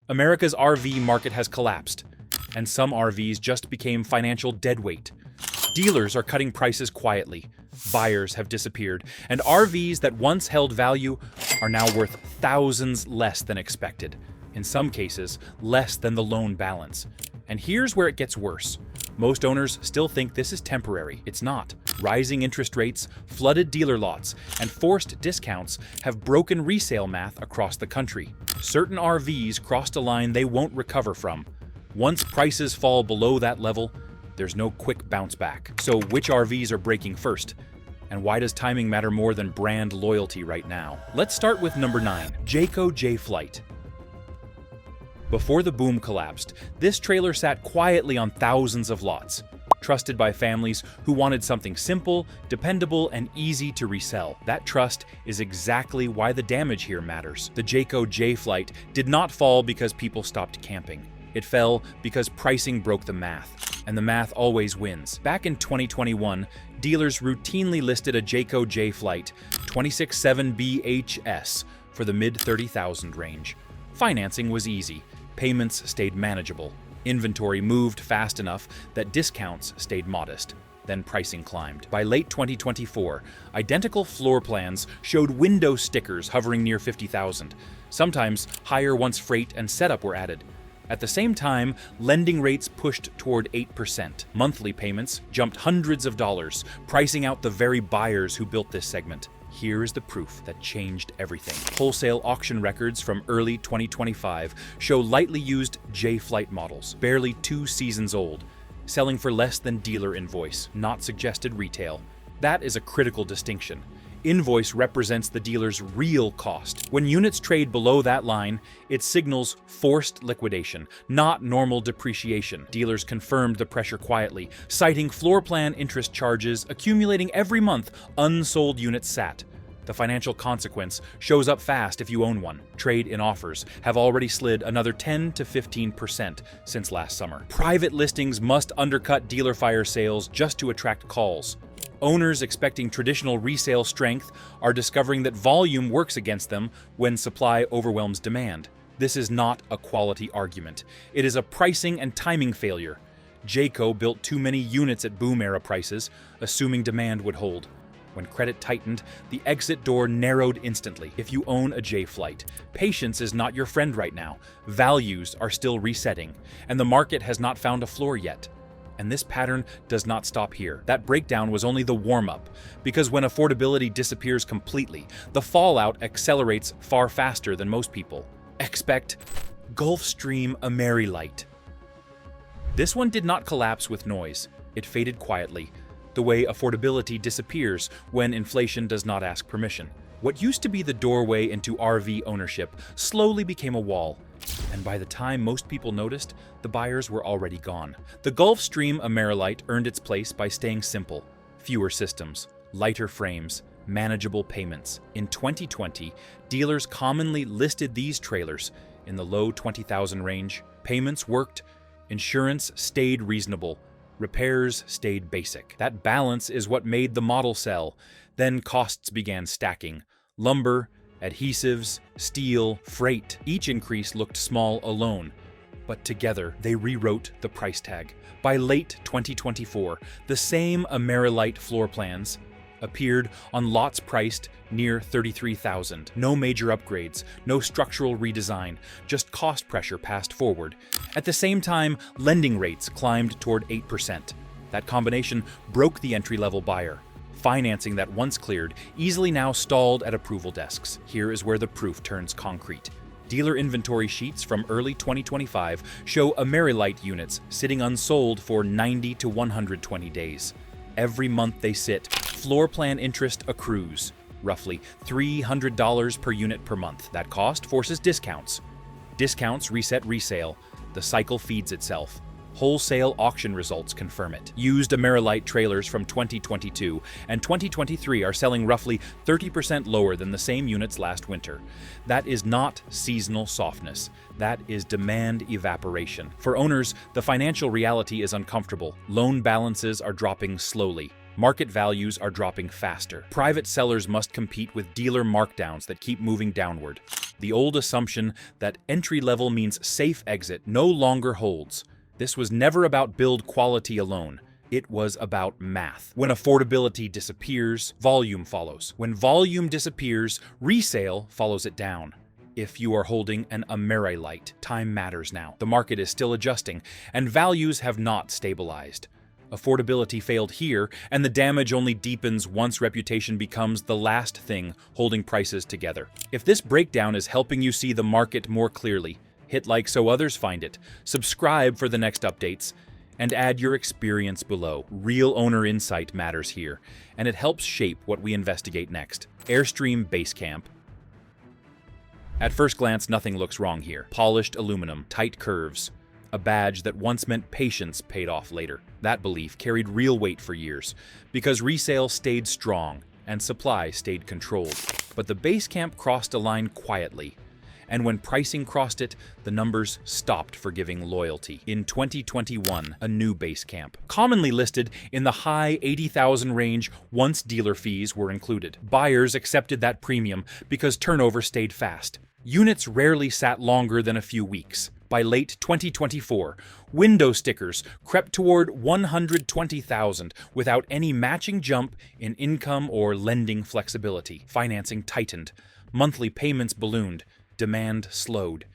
America's RV market has collapsed, and some RVs just became financial deadweight. Dealers are cutting prices quietly, buyers have disappeared, and RVs that once held value are now worth thousands less than expected. In some cases, less than the loan balance. And here's where it gets worse. Most owners still think this is temporary. It's not. Rising interest rates, flooded dealer lots, and forced discounts have broken resale math across the country. Certain RVs crossed a line they won't recover from. Once prices fall below that level, there's no quick bounce back. So which RVs are breaking first? And why does timing matter more than brand loyalty right now? Let's start with number 9, Jayco Jay Flight. Before the boom collapsed, this trailer sat quietly on thousands of lots, trusted by families who wanted something simple, dependable, and easy to resell. That trust is exactly why the damage here matters. The Jayco Jay Flight did not fall because people stopped camping. It fell because pricing broke the math, and the math always wins. Back in 2021, dealers routinely listed a Jayco Jay Flight 26.7BHS for the mid-$30,000 range. Financing was easy, payments stayed manageable, inventory moved fast enough that discounts stayed modest. Then pricing climbed. By late 2024, identical floor plans showed window stickers hovering near $50,000, sometimes higher once freight and setup were added. At the same time, lending rates pushed toward 8%. Monthly payments jumped hundreds of dollars, pricing out the very buyers who built this segment. Here is the proof that changed everything. Wholesale auction records from early 2025 show lightly used Jay Flight models, barely 2 seasons old, selling for less than dealer invoice, not suggested retail. That is a critical distinction. Invoice represents the dealer's real cost. When units trade below that line, it signals forced liquidation, not normal depreciation. Dealers confirmed the pressure quietly, citing floor plan interest charges accumulating every month unsold units sat. The financial consequence shows up fast if you own one. Trade-in offers have already slid another 10 to 15% since last summer. Private listings must undercut dealer fire sales just to attract calls. Owners expecting traditional resale strength are discovering that volume works against them when supply overwhelms demand. This is not a quality argument. It is a pricing and timing failure. Jayco built too many units at boom-era prices, assuming demand would hold. When credit tightened, the exit door narrowed instantly. If you own a Jay Flight, patience is not your friend right now. Values are still resetting, and the market has not found a floor yet. And this pattern does not stop here. That breakdown was only the warm-up, because when affordability disappears completely, the fallout accelerates far faster than most people. Expect Gulfstream Ameri-Lite. This one did not collapse with noise. It faded quietly, the way affordability disappears when inflation does not ask permission. What used to be the doorway into RV ownership slowly became a wall. And by the time most people noticed, the buyers were already gone. The Gulfstream Ameri-Lite earned its place by staying simple. Fewer systems, lighter frames, manageable payments. In 2020, dealers commonly listed these trailers in the low $20,000 range. Payments worked, insurance stayed reasonable, repairs stayed basic. That balance is what made the model sell. Then costs began stacking. Lumber, adhesives, steel, freight. Each increase looked small alone, but together they rewrote the price tag. By late 2024, the same Ameri-Lite floor plans appeared on lots priced near $33,000. No major upgrades, no structural redesign, just cost pressure passed forward. At the same time, lending rates climbed toward 8%. That combination broke the entry-level buyer. Financing that once cleared easily now stalled at approval desks. Here is where the proof turns concrete. Dealer inventory sheets from early 2025 show Ameri-Lite units sitting unsold for 90 to 120 days. Every month they sit, floor plan interest accrues, roughly $300 per unit per month. That cost forces discounts. Discounts reset resale. The cycle feeds itself. Wholesale auction results confirm it. Used Ameri-Lite trailers from 2022 and 2023 are selling roughly 30% lower than the same units last winter. That is not seasonal softness. That is demand evaporation. For owners, the financial reality is uncomfortable. Loan balances are dropping slowly. Market values are dropping faster. Private sellers must compete with dealer markdowns that keep moving downward. The old assumption that entry level means safe exit no longer holds. This was never about build quality alone. It was about math. When affordability disappears, volume follows. When volume disappears, resale follows it down. If you are holding an Ameri-Lite, time matters now. The market is still adjusting, and values have not stabilized. Affordability failed here, and the damage only deepens once reputation becomes the last thing holding prices together. If this breakdown is helping you see the market more clearly, hit like so others find it, subscribe for the next updates, and add your experience below. Real owner insight matters here, and it helps shape what we investigate next. Airstream Basecamp. At first glance, nothing looks wrong here. Polished aluminum, tight curves. A badge that once meant patience paid off later. That belief carried real weight for years, because resale stayed strong and supply stayed controlled. But the Basecamp crossed a line quietly, and when pricing crossed it, the numbers stopped forgiving loyalty. In 2021, a new Basecamp, commonly listed in the high 80,000 range once dealer fees were included. Buyers accepted that premium because turnover stayed fast. Units rarely sat longer than a few weeks. By late 2024, window stickers crept toward 120,000 without any matching jump in income or lending flexibility. Financing tightened, monthly payments ballooned, demand slowed.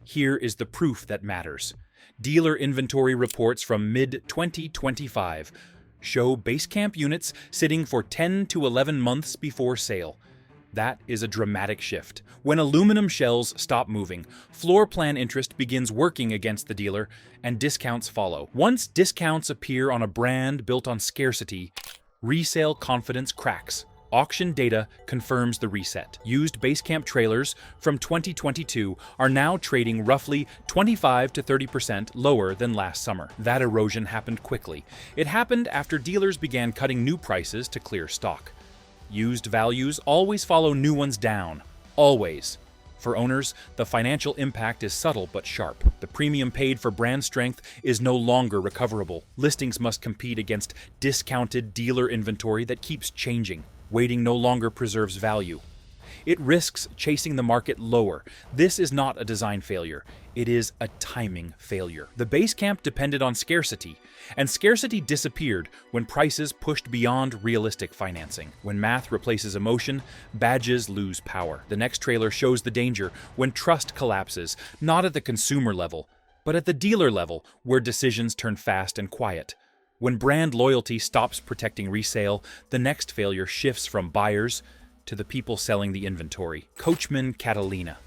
Here is the proof that matters. Dealer inventory reports from mid-2025 show Basecamp units sitting for 10 to 11 months before sale. That is a dramatic shift. When aluminum shells stop moving, floor plan interest begins working against the dealer, and discounts follow. Once discounts appear on a brand built on scarcity, resale confidence cracks. Auction data confirms the reset. Used Basecamp trailers from 2022 are now trading roughly 25 to 30% lower than last summer. That erosion happened quickly. It happened after dealers began cutting new prices to clear stock. Used values always follow new ones down. Always. For owners, the financial impact is subtle but sharp. The premium paid for brand strength is no longer recoverable. Listings must compete against discounted dealer inventory that keeps changing. Waiting no longer preserves value. It risks chasing the market lower. This is not a design failure. It is a timing failure. The Basecamp depended on scarcity, and scarcity disappeared when prices pushed beyond realistic financing. When math replaces emotion, badges lose power. The next trailer shows the danger when trust collapses, not at the consumer level, but at the dealer level, where decisions turn fast and quiet. When brand loyalty stops protecting resale, the next failure shifts from buyers to the people selling the inventory. Coachmen Catalina.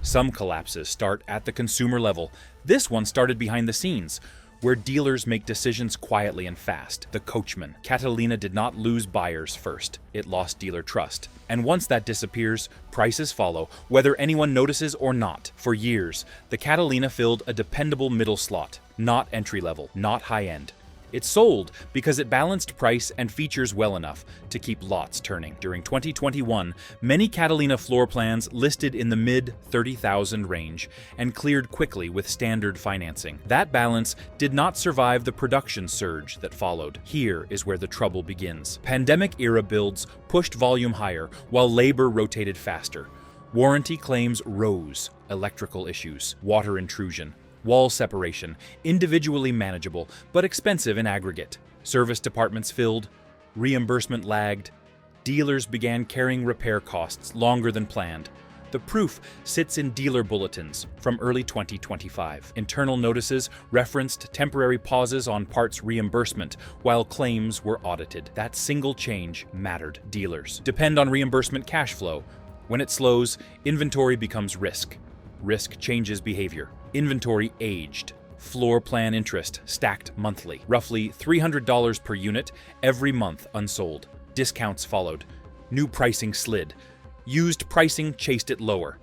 Some collapses start at the consumer level. This one started behind the scenes, where dealers make decisions quietly and fast. The Coachmen Catalina did not lose buyers first. It lost dealer trust. And once that disappears, prices follow, whether anyone notices or not. For years, the Catalina filled a dependable middle slot, not entry-level, not high-end. It sold because it balanced price and features well enough to keep lots turning. During 2021, many Catalina floor plans listed in the mid-30,000 range and cleared quickly with standard financing. That balance did not survive the production surge that followed. Here is where the trouble begins. Pandemic-era builds pushed volume higher while labor rotated faster. Warranty claims rose, electrical issues, water intrusion, wall separation, individually manageable, but expensive in aggregate. Service departments filled, reimbursement lagged, dealers began carrying repair costs longer than planned. The proof sits in dealer bulletins from early 2025. Internal notices referenced temporary pauses on parts reimbursement while claims were audited. That single change mattered. Dealers depend on reimbursement cash flow. When it slows, inventory becomes risk. Risk changes behavior. Inventory aged. Floor plan interest stacked monthly. Roughly $300 per unit every month unsold. Discounts followed. New pricing slid. Used pricing chased it lower.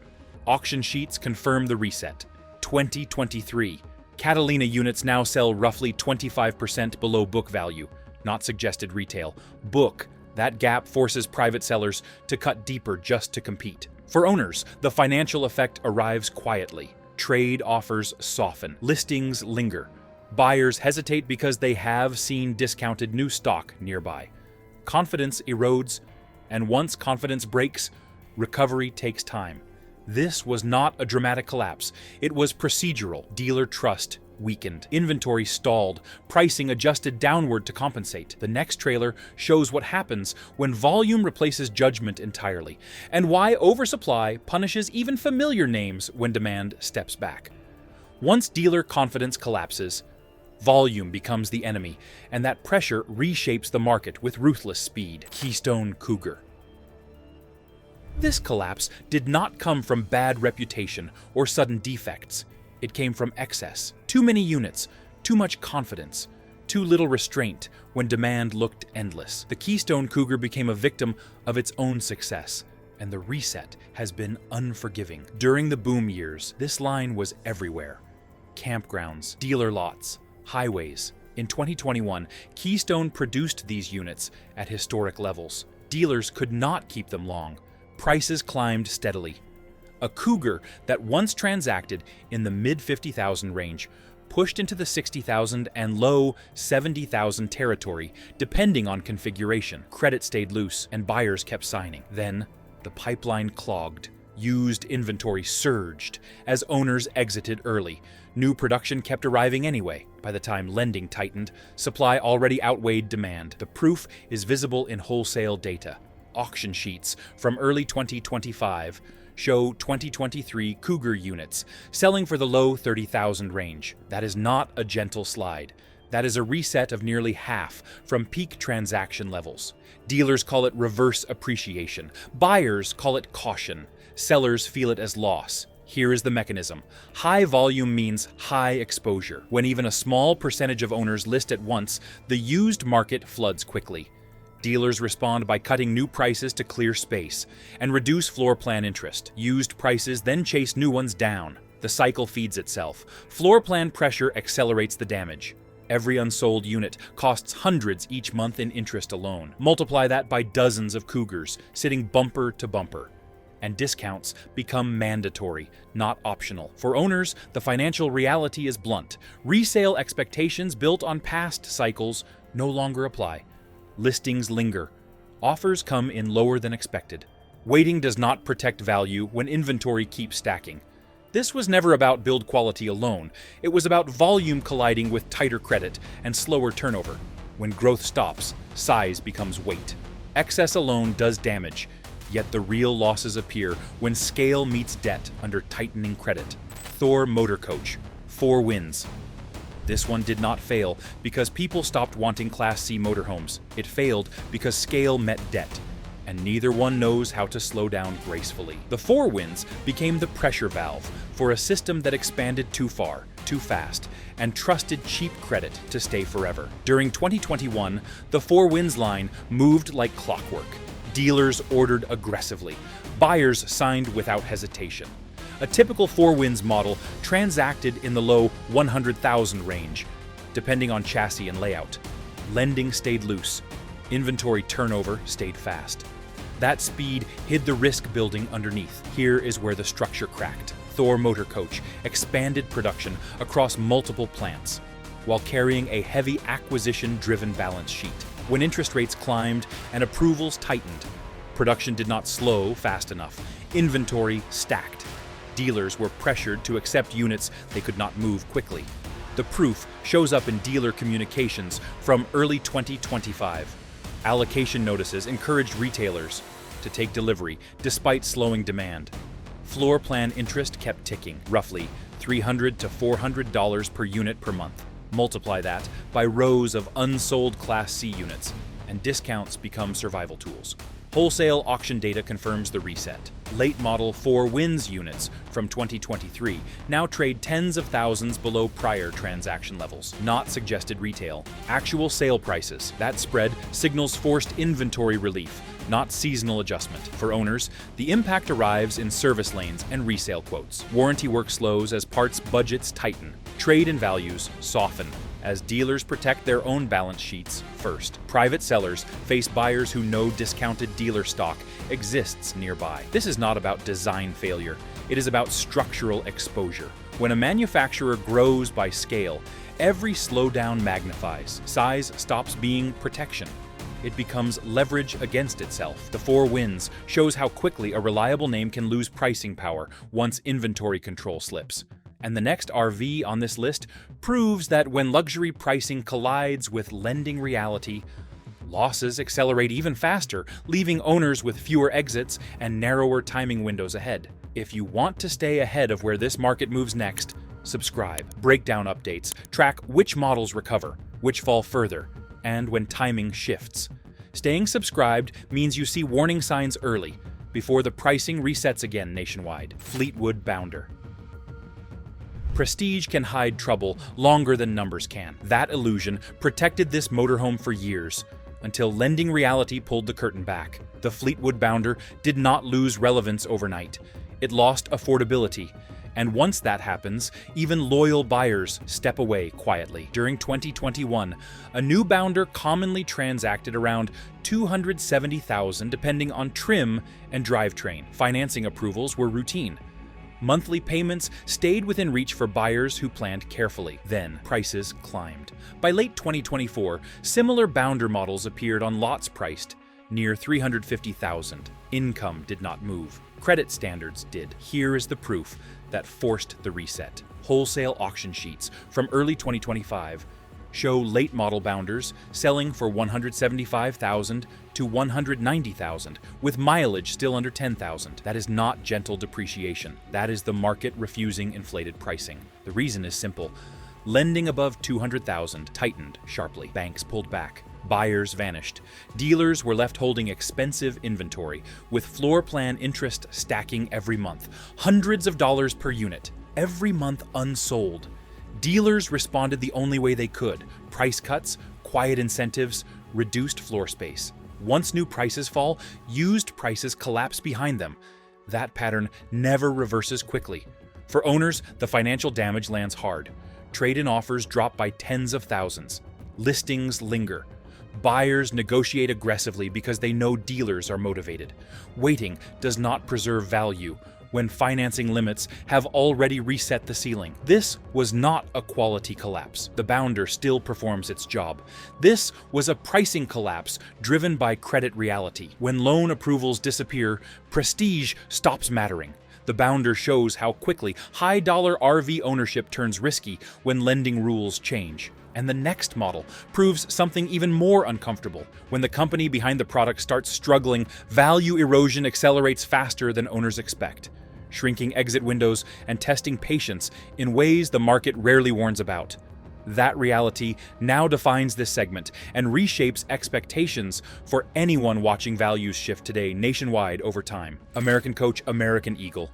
Auction sheets confirm the reset. 2023. Catalina units now sell roughly 25% below book value. Not suggested retail. Book. That gap forces private sellers to cut deeper just to compete. For owners, the financial effect arrives quietly. Trade offers soften. Listings linger. Buyers hesitate because they have seen discounted new stock nearby. Confidence erodes, and once confidence breaks, recovery takes time. This was not a dramatic collapse. It was procedural. Dealer trust weakened. Inventory stalled. Pricing adjusted downward to compensate. The next trailer shows what happens when volume replaces judgment entirely, and why oversupply punishes even familiar names when demand steps back. Once dealer confidence collapses, volume becomes the enemy, and that pressure reshapes the market with ruthless speed. Keystone Cougar. This collapse did not come from bad reputation or sudden defects. It came from excess. Too many units, too much confidence, too little restraint when demand looked endless. The Keystone Cougar became a victim of its own success, and the reset has been unforgiving. During the boom years, this line was everywhere. Campgrounds, dealer lots, highways. In 2021, Keystone produced these units at historic levels. Dealers could not keep them long. Prices climbed steadily. A Cougar that once transacted in the mid-50,000 range pushed into the 60,000 and low 70,000 territory, depending on configuration. Credit stayed loose, and buyers kept signing. Then, the pipeline clogged. Used inventory surged as owners exited early. New production kept arriving anyway. By the time lending tightened, supply already outweighed demand. The proof is visible in wholesale data. Auction sheets from early 2025 show 2023 Cougar units selling for the low 30,000 range. That is not a gentle slide. That is a reset of nearly half from peak transaction levels. Dealers call it reverse appreciation. Buyers call it caution. Sellers feel it as loss. Here is the mechanism. High volume means high exposure. When even a small percentage of owners list at once, the used market floods quickly. Dealers respond by cutting new prices to clear space and reduce floor plan interest. Used prices then chase new ones down. The cycle feeds itself. Floor plan pressure accelerates the damage. Every unsold unit costs hundreds each month in interest alone. Multiply that by dozens of Cougars sitting bumper to bumper. And discounts become mandatory, not optional. For owners, the financial reality is blunt. Resale expectations built on past cycles no longer apply. Listings linger. Offers come in lower than expected. Waiting does not protect value when inventory keeps stacking. This was never about build quality alone. It was about volume colliding with tighter credit and slower turnover. When growth stops, size becomes weight. Excess alone does damage, yet the real losses appear when scale meets debt under tightening credit. Thor Motor Coach, 4 wins. This one did not fail because people stopped wanting Class C motorhomes. It failed because scale met debt, and neither one knows how to slow down gracefully. The 4 wins became the pressure valve for a system that expanded too far, too fast, and trusted cheap credit to stay forever. During 2021, the 4 wins line moved like clockwork. Dealers ordered aggressively. Buyers signed without hesitation. A typical 4 wins model transacted in the low 100,000 range, depending on chassis and layout. Lending stayed loose. Inventory turnover stayed fast. That speed hid the risk building underneath. Here is where the structure cracked. Thor Motor Coach expanded production across multiple plants, while carrying a heavy acquisition-driven balance sheet. When interest rates climbed and approvals tightened, production did not slow fast enough. Inventory stacked. Dealers were pressured to accept units they could not move quickly. The proof shows up in dealer communications from early 2025. Allocation notices encouraged retailers to take delivery despite slowing demand. Floor plan interest kept ticking, roughly $300 to $400 per unit per month. Multiply that by rows of unsold Class C units, and discounts become survival tools. Wholesale auction data confirms the reset. Late model 4 wins units from 2023 now trade tens of thousands below prior transaction levels, not suggested retail. Actual sale prices. That spread signals forced inventory relief, not seasonal adjustment. For owners, the impact arrives in service lanes and resale quotes. Warranty work slows as parts budgets tighten. Trade-in values soften as dealers protect their own balance sheets first. Private sellers face buyers who know discounted dealer stock exists nearby. This is not about design failure. It is about structural exposure. When a manufacturer grows by scale, every slowdown magnifies. Size stops being protection. It becomes leverage against itself. The Four Winds shows how quickly a reliable name can lose pricing power once inventory control slips. And the next R-Vee on this list proves that when luxury pricing collides with lending reality, losses accelerate even faster, leaving owners with fewer exits and narrower timing windows ahead. If you want to stay ahead of where this market moves next, subscribe. Breakdown updates track which models recover, which fall further, and when timing shifts. Staying subscribed means you see warning signs early, before the pricing resets again nationwide. Fleetwood Bounder. Prestige can hide trouble longer than numbers can. That illusion protected this motorhome for years, until lending reality pulled the curtain back. The Fleetwood Bounder did not lose relevance overnight. It lost affordability. And once that happens, even loyal buyers step away quietly. During 2021, a new Bounder commonly transacted around $270,000 depending on trim and drivetrain. Financing approvals were routine. Monthly payments stayed within reach for buyers who planned carefully. Then, prices climbed. By late 2024, similar Bounder models appeared on lots priced near $350,000. Income did not move. Credit standards did. Here is the proof that forced the reset. Wholesale auction sheets from early 2025 show late model Bounders selling for $175,000 to $190,000, with mileage still under $10,000. That is not gentle depreciation. That is the market refusing inflated pricing. The reason is simple. Lending above $200,000 tightened sharply. Banks pulled back. Buyers vanished. Dealers were left holding expensive inventory, with floor plan interest stacking every month, hundreds of dollars per unit, every month unsold. Dealers responded the only way they could: price cuts, quiet incentives, reduced floor space. Once new prices fall, used prices collapse behind them. That pattern never reverses quickly. For owners, the financial damage lands hard. Trade-in offers drop by tens of thousands. Listings linger. Buyers negotiate aggressively because they know dealers are motivated. Waiting does not preserve value when financing limits have already reset the ceiling. This was not a quality collapse. The Bounder still performs its job. This was a pricing collapse driven by credit reality. When loan approvals disappear, prestige stops mattering. The Bounder shows how quickly high-dollar R-Vee ownership turns risky when lending rules change. And the next model proves something even more uncomfortable. When the company behind the product starts struggling, value erosion accelerates faster than owners expect, shrinking exit windows and testing patience in ways the market rarely warns about. That reality now defines this segment and reshapes expectations for anyone watching values shift today nationwide over time. American Coach, American Eagle.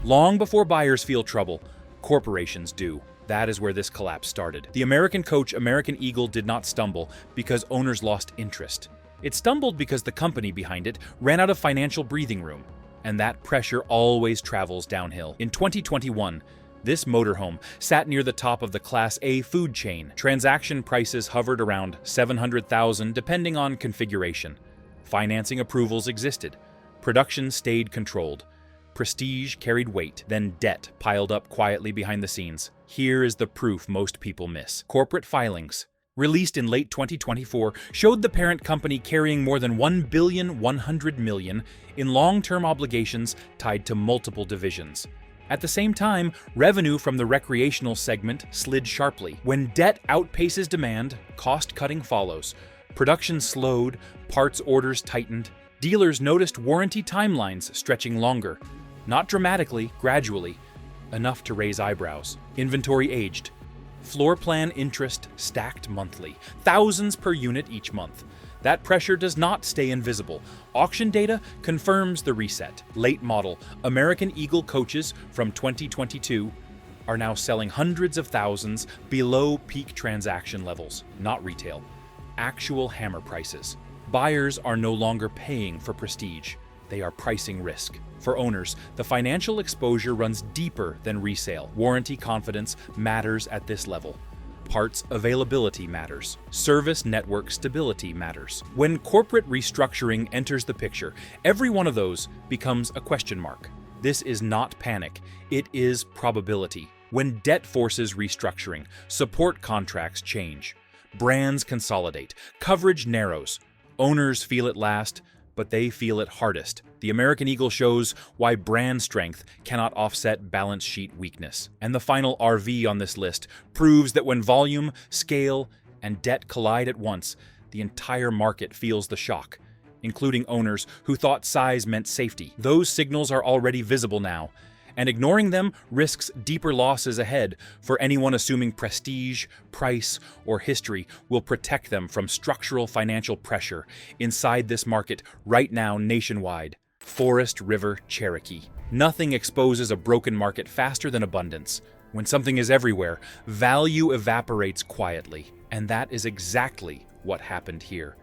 Long before buyers feel trouble, corporations do. That is where this collapse started. The American Coach, American Eagle did not stumble because owners lost interest. It stumbled because the company behind it ran out of financial breathing room. And that pressure always travels downhill. In 2021, this motorhome sat near the top of the Class A food chain. Transaction prices hovered around $700,000 depending on configuration. Financing approvals existed. Production stayed controlled. Prestige carried weight, then debt piled up quietly behind the scenes. Here is the proof most people miss. Corporate filings, released in late 2024, showed the parent company carrying more than $1.1 billion in long-term obligations tied to multiple divisions. At the same time, revenue from the recreational segment slid sharply. When debt outpaces demand, cost-cutting follows. Production slowed, parts orders tightened. Dealers noticed warranty timelines stretching longer. Not dramatically, gradually, enough to raise eyebrows. Inventory aged. Floor plan interest stacked monthly, thousands per unit each month. That pressure does not stay invisible. Auction data confirms the reset. Late model American Eagle coaches from 2022 are now selling hundreds of thousands below peak transaction levels, not retail. Actual hammer prices. Buyers are no longer paying for prestige. They are pricing risk. For owners, the financial exposure runs deeper than resale. Warranty confidence matters at this level. Parts availability matters. Service network stability matters. When corporate restructuring enters the picture, every one of those becomes a question mark. This is not panic, it is probability. When debt forces restructuring, support contracts change, brands consolidate, coverage narrows, owners feel it last, but they feel it hardest. The American Eagle shows why brand strength cannot offset balance sheet weakness. And the final R-Vee on this list proves that when volume, scale, and debt collide at once, the entire market feels the shock, including owners who thought size meant safety. Those signals are already visible now, and ignoring them risks deeper losses ahead for anyone assuming prestige, price, or history will protect them from structural financial pressure inside this market right now nationwide. Forest River Cherokee. Nothing exposes a broken market faster than abundance. When something is everywhere, value evaporates quietly, and that is exactly what happened here.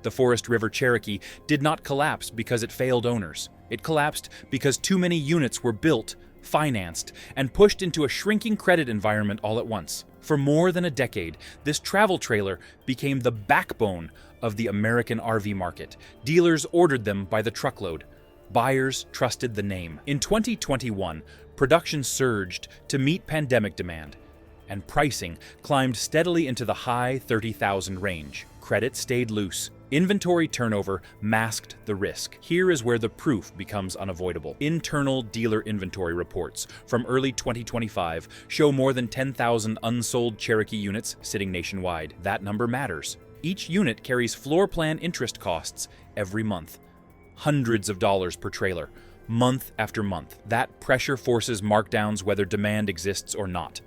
The Forest River Cherokee did not collapse because it failed owners. It collapsed because too many units were built, financed, and pushed into a shrinking credit environment all at once. For more than a decade, this travel trailer became the backbone of the American RV market. Dealers ordered them by the truckload. Buyers trusted the name. In 2021, production surged to meet pandemic demand, and pricing climbed steadily into the high 30,000 range. Credit stayed loose. Inventory turnover masked the risk. Here is where the proof becomes unavoidable. Internal dealer inventory reports from early 2025 show more than 10,000 unsold Cherokee units sitting nationwide. That number matters. Each unit carries floor plan interest costs every month. Hundreds of dollars per trailer, month after month. That pressure forces markdowns whether demand exists or not.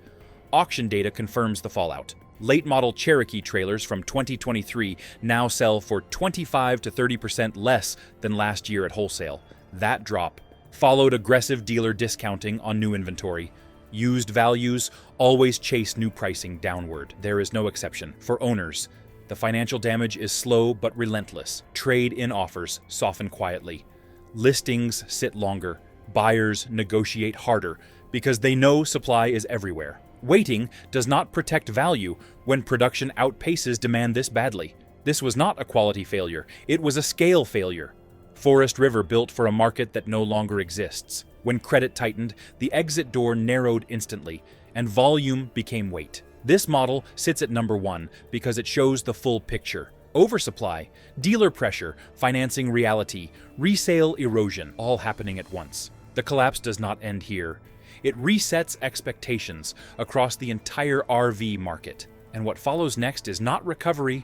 Auction data confirms the fallout. Late-model Cherokee trailers from 2023 now sell for 25 to 30% less than last year at wholesale. That drop followed aggressive dealer discounting on new inventory. Used values always chase new pricing downward. There is no exception. For owners, the financial damage is slow but relentless. Trade-in offers soften quietly. Listings sit longer. Buyers negotiate harder because they know supply is everywhere. Waiting does not protect value when production outpaces demand this badly. This was not a quality failure, it was a scale failure. Forest River built for a market that no longer exists. When credit tightened, the exit door narrowed instantly, and volume became weight. This model sits at number 1 because it shows the full picture. Oversupply, dealer pressure, financing reality, resale erosion, all happening at once. The collapse does not end here. It resets expectations across the entire RV market. And what follows next is not recovery,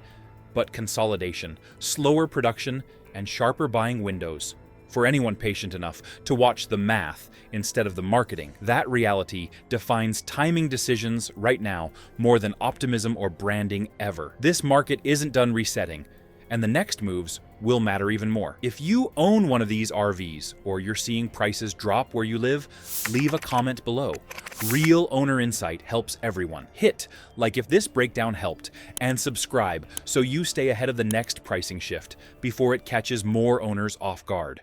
but consolidation, slower production, and sharper buying windows. For anyone patient enough to watch the math instead of the marketing, that reality defines timing decisions right now more than optimism or branding ever. This market isn't done resetting, and the next moves will matter even more. If you own one of these RVs, or you're seeing prices drop where you live, leave a comment below. Real owner insight helps everyone. Hit like if this breakdown helped, and subscribe so you stay ahead of the next pricing shift before it catches more owners off guard.